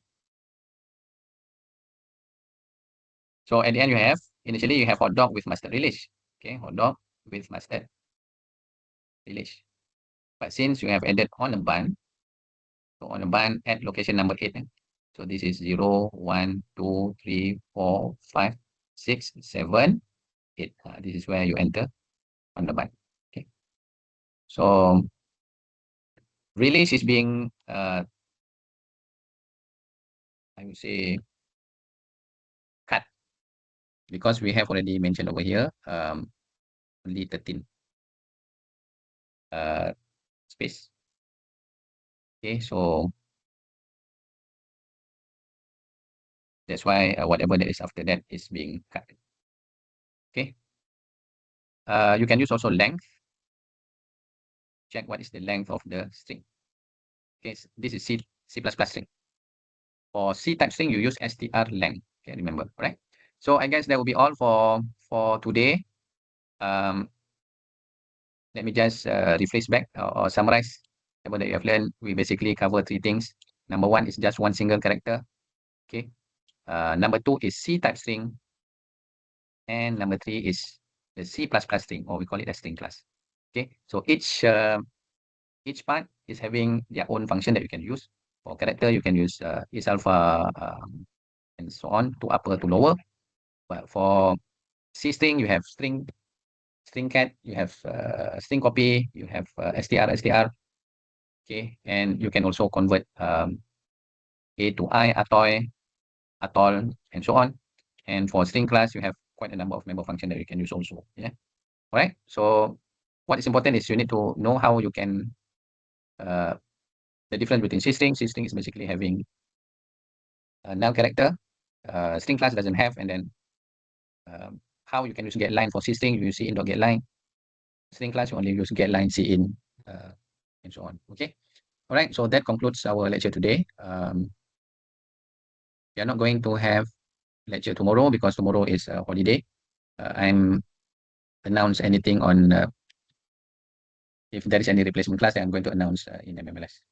So at the end you have, initially you have hot dog with mustard relish. Okay, hot dog with mustard relish. But since you have added on a bun, so on a bun at location number 8. So this is 0, 1, 2, 3, 4, 5, 6, 7, 8. This is where you enter on the bun. Okay. So relish is being, I would say, cut, because we have already mentioned over here only 13 space. Okay, so that's why whatever that is after that is being cut. Okay. You can use also length. Check what is the length of the string. Okay, this is C++ string. For C type string, you use str length. Okay, remember, right? So I guess that will be all for today. Let me just rephrase back or summarize what you have learned. We basically cover 3 things. Number 1 is just one single character. Okay. Number 2 is C type string. And number 3 is the C++ string, or we call it a string class. Okay. So each part is having their own function that you can use. For character, you can use is alpha and so on, to upper to lower. But for C string, you have string cat, you have string copy, you have str. Okay, and you can also convert A to I, atoy, atoll, and so on. And for string class, you have quite a number of member functions that you can use also. Yeah. All right. So what is important is you need to know how you can the difference between C string. C string is basically having a null character. String class doesn't have, and then how you can use get line for C string, you use C in dot get line. String class, you only use get line C in, and so on. Okay. All right. So that concludes our lecture today. We are not going to have lecture tomorrow because tomorrow is a holiday. I'm announce anything on if there is any replacement class, I'm going to announce in MMLS.